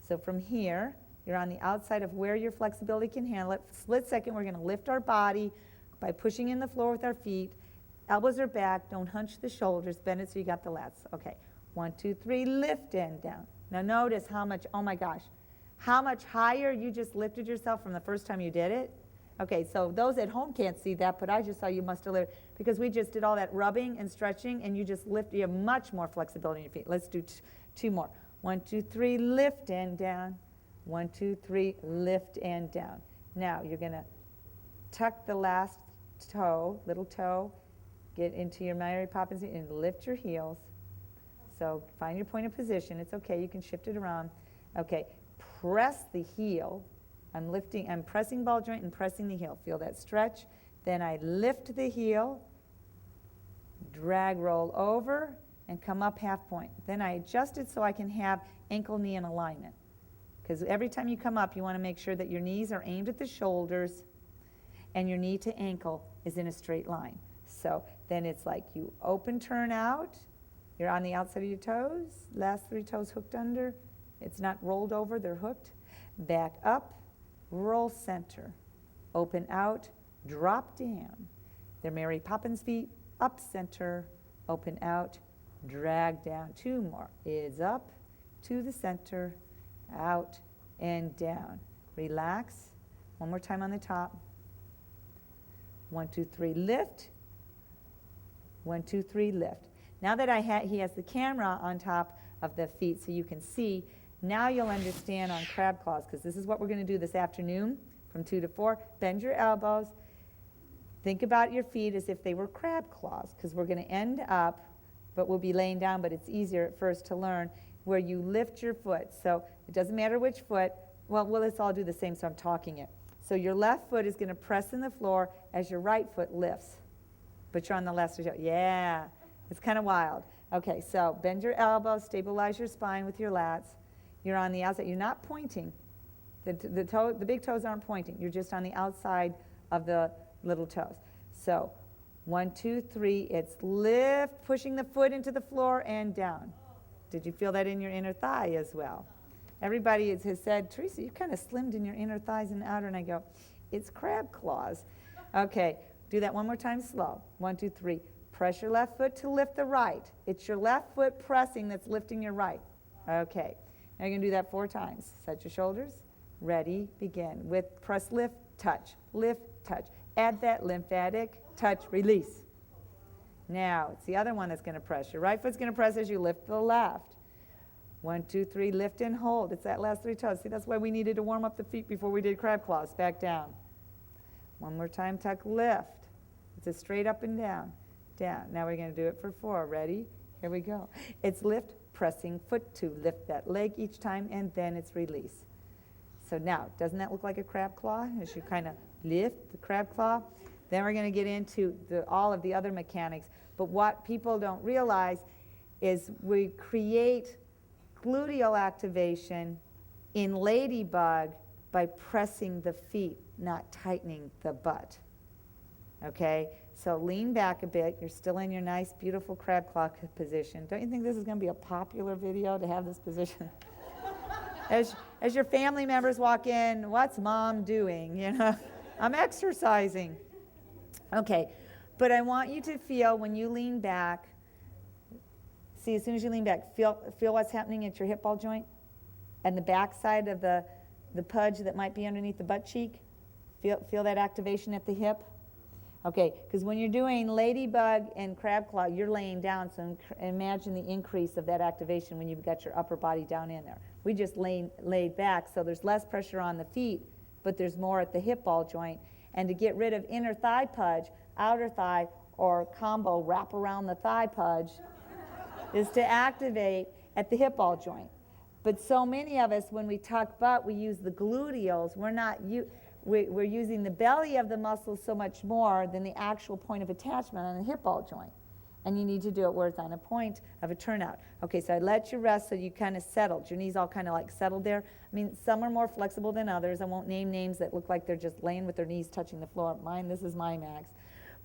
So from here, you're on the outside of where your flexibility can handle it. Split second, we're going to lift our body by pushing in the floor with our feet. Elbows are back, don't hunch the shoulders, bend it so you got the lats. Okay, 1, 2, 3, lift and down. Now notice how much, oh my gosh, how much higher you just lifted yourself from the first time you did it. Okay, so those at home can't see that, but I just saw you must have lifted, because we just did all that rubbing and stretching, and you just lift, you have much more flexibility in your feet. Let's do two more. 1, 2, 3, lift and down. 1, 2, 3, lift and down. Now you're gonna tuck the last toe, little toe, get into your Mary Poppins and lift your heels. So find your point of position. It's okay, you can shift it around. Okay, press the heel. I'm pressing ball joint and pressing the heel. Feel that stretch. Then I lift the heel, drag, roll over, and come up half point. Then I adjust it so I can have ankle, knee in alignment. Because every time you come up, you want to make sure that your knees are aimed at the shoulders and your knee to ankle is in a straight line. So then it's like you open, turn out, you're on the outside of your toes, last 3 toes hooked under. It's not rolled over, they're hooked. Back up, roll center, open out, drop down. They're Mary Poppins feet, up center, open out, drag down. 2 more, is up to the center, out and down. Relax. One more time on the top. 1, 2, 3, lift. 1, 2, 3, lift. Now that he has the camera on top of the feet so you can see, now you'll understand on crab claws, because this is what we're going to do this afternoon from 2 to 4. Bend your elbows. Think about your feet as if they were crab claws, because we're going to end up, but we'll be laying down, but it's easier at first to learn, where you lift your foot. So it doesn't matter which foot. Well, let's all do the same, so I'm talking it. So your left foot is going to press in the floor as your right foot lifts. But you're on the left side. Yeah, it's kind of wild. Okay, so bend your elbows, stabilize your spine with your lats. You're on the outside. You're not pointing. The big toes aren't pointing. You're just on the outside of the little toes. So 1, 2, 3, it's lift, pushing the foot into the floor and down. Did you feel that in your inner thigh as well? Everybody has said, Teresa, you kind of slimmed in your inner thighs and outer. And I go, it's crab claws. Okay, do that one more time slow. 1, 2, 3. Press your left foot to lift the right. It's your left foot pressing that's lifting your right. Okay, now you're going to do that 4 times. Set your shoulders. Ready, begin. With press, lift, touch. Add that lymphatic touch, release. Now, it's the other one that's going to press. Your right foot's going to press as you lift the left. 1, 2, 3, lift and hold. It's that last 3 toes. See, that's why we needed to warm up the feet before we did crab claws. Back down. One more time, tuck, lift. It's a straight up and down. Down. Now we're going to do it for 4. Ready? Here we go. It's lift, pressing, foot 2. Lift that leg each time, and then it's release. So now, doesn't that look like a crab claw? As you kind of lift the crab claw. Then we're going to get into all of the other mechanics. But what people don't realize is we create gluteal activation in ladybug by pressing the feet, not tightening the butt. Okay? So lean back a bit. You're still in your nice, beautiful crab claw position. Don't you think this is going to be a popular video to have this position? As your family members walk in, what's mom doing? You know, I'm exercising. Okay, but I want you to feel when you lean back. See, as soon as you lean back, feel what's happening at your hip ball joint and the back side of the pudge that might be underneath the butt cheek. Feel that activation at the hip. Okay, because when you're doing ladybug and crab claw, you're laying down, so imagine the increase of that activation when you've got your upper body down in there. We just laid back, so there's less pressure on the feet, but there's more at the hip ball joint. And to get rid of inner thigh pudge, outer thigh, or combo wrap around the thigh pudge is to activate at the hip ball joint. But so many of us, when we tuck butt, we use the gluteals. We're using the belly of the muscles so much more than the actual point of attachment on the hip ball joint. And you need to do it where it's on a point of a turnout. Okay, so I let you rest so you kind of settled. Your knees all kind of like settled there. I mean, some are more flexible than others. I won't name names that look like they're just laying with their knees touching the floor. Mine, this is my max.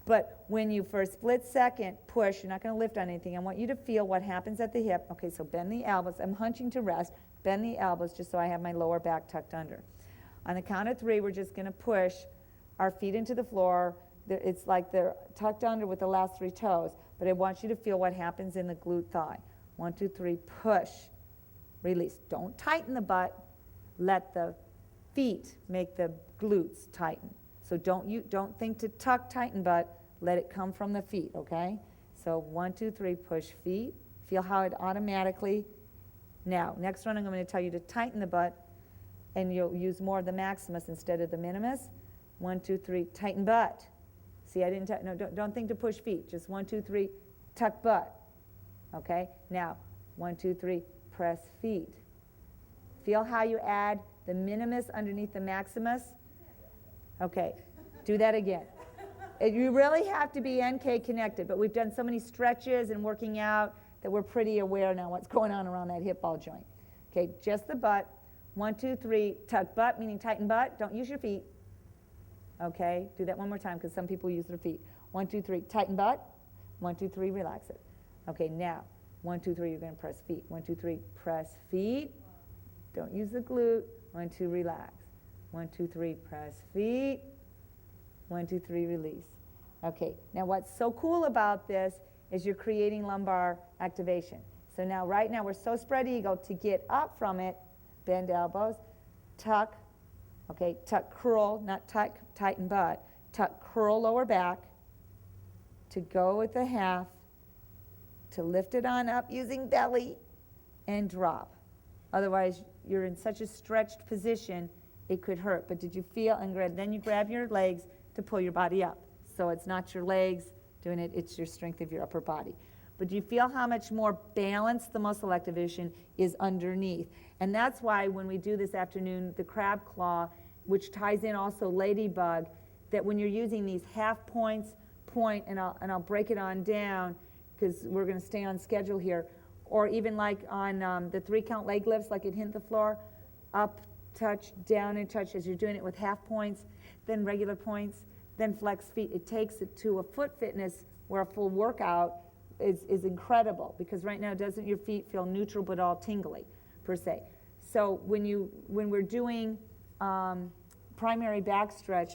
But when you for a split second push, you're not going to lift on anything. I want you to feel what happens at the hip. Okay, so bend the elbows. I'm hunching to rest. Bend the elbows just so I have my lower back tucked under. On the count of 3, we're just going to push our feet into the floor. It's like they're tucked under with the last 3 toes. But I want you to feel what happens in the glute thigh. 1, 2, 3, push, release. Don't tighten the butt. Let the feet make the glutes tighten. So don't think to tuck, tighten butt. Let it come from the feet, okay? So 1, 2, 3, push feet. Feel how it automatically. Now, next one I'm going to tell you to tighten the butt, and you'll use more of the maximus instead of the minimus. 1, 2, 3, tighten butt. See, I didn't, no, don't think to push feet. Just 1, 2, 3, tuck butt. Okay? Now, 1, 2, 3, press feet. Feel how you add the minimus underneath the maximus? Okay, do that again. You really have to be NK connected, but we've done so many stretches and working out that we're pretty aware now what's going on around that hip ball joint. Okay, just the butt. 1, 2, 3, tuck butt, meaning tighten butt. Don't use your feet. Okay, do that one more time because some people use their feet. 1, 2, 3, tighten butt. 1, 2, 3, relax it. Okay, now, 1, 2, 3, you're going to press feet. 1, 2, 3, press feet. Don't use the glute. 1, 2, relax. 1, 2, 3, press feet. 1, 2, 3, release. Okay, now what's so cool about this is you're creating lumbar activation. So now, right now, we're so spread eagle. To get up from it, bend elbows, tuck, okay, tuck, curl, not tuck, tighten butt, tuck, curl lower back, to go with the half, to lift it on up using belly, and drop. Otherwise, you're in such a stretched position, it could hurt. But did you feel, and then you grab your legs to pull your body up. So it's not your legs doing it, it's your strength of your upper body. But do you feel how much more balanced the muscle activation is underneath? And that's why when we do this afternoon, the crab claw, which ties in also ladybug, that when you're using these half points, point, and I'll break it on down because we're going to stay on schedule here, or even like on the 3-count leg lifts, like it hit the floor, up, touch, down, and touch, as you're doing it with half points, then regular points, then flex feet. It takes it to a foot fitness where a full workout is incredible, because right now, doesn't your feet feel neutral but all tingly, per se? So when we're doing primary back stretch,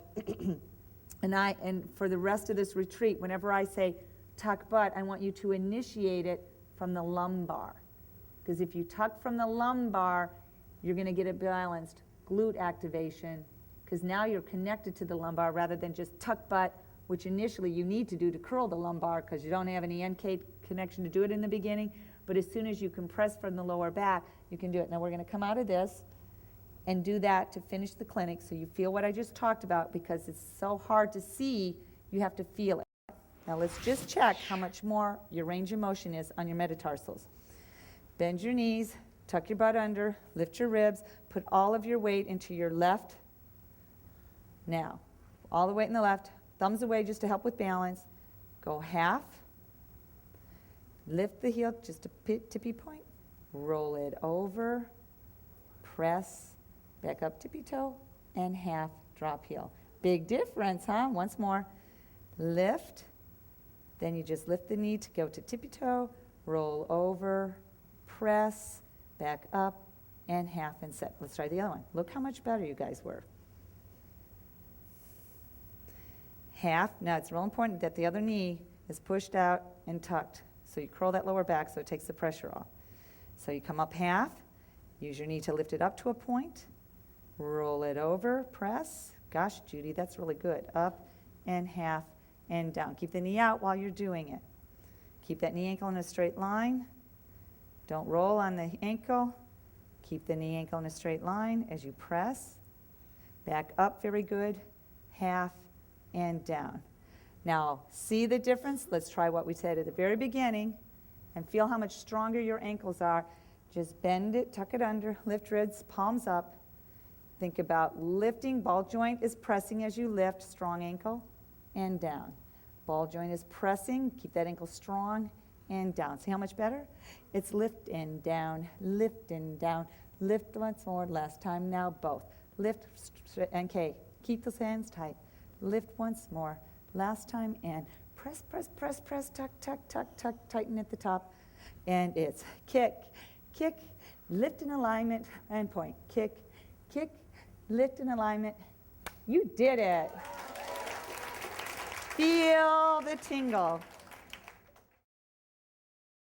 and for the rest of this retreat, whenever I say tuck butt, I want you to initiate it from the lumbar. Because if you tuck from the lumbar, you're going to get a balanced glute activation, because now you're connected to the lumbar rather than just tuck butt, which initially you need to do to curl the lumbar because you don't have any NK connection to do it in the beginning. But as soon as you compress from the lower back, you can do it. Now we're going to come out of this and do that to finish the clinic so you feel what I just talked about, because it's so hard to see, you have to feel it. Now let's just check how much more your range of motion is on your metatarsals. Bend your knees, tuck your butt under, lift your ribs, put all of your weight into your left. Now, all the weight in the left, thumbs away just to help with balance. Go half, lift the heel just a tippy point, roll it over, press, back up tippy toe, and half, drop heel. Big difference, huh? Once more. Lift, then you just lift the knee to go to tippy toe, roll over, press, back up, and half and set. Let's try the other one. Look how much better you guys were. Half. Now it's real important that the other knee is pushed out and tucked. So you curl that lower back so it takes the pressure off. So you come up half, use your knee to lift it up to a point, roll it over, press. Gosh, Judy, that's really good. Up and half and down. Keep the knee out while you're doing it. Keep that knee ankle in a straight line. Don't roll on the ankle. Keep the knee ankle in a straight line as you press. Back up, very good. Half and down. Now, see the difference? Let's try what we said at the very beginning and feel how much stronger your ankles are. Just bend it, tuck it under, lift ribs, palms up. Think about lifting. Ball joint is pressing as you lift, strong ankle, and down. Ball joint is pressing, keep that ankle strong, and down. See how much better? It's lift and down, lift and down, lift once more, last time, now both. Lift, NK, keep those hands tight. Lift once more, last time, and press, press, press, press, tuck, tuck, tuck, tuck, tighten at the top. And it's kick, kick, lift in alignment, and point. Kick, kick, lift in alignment. You did it. Feel the tingle.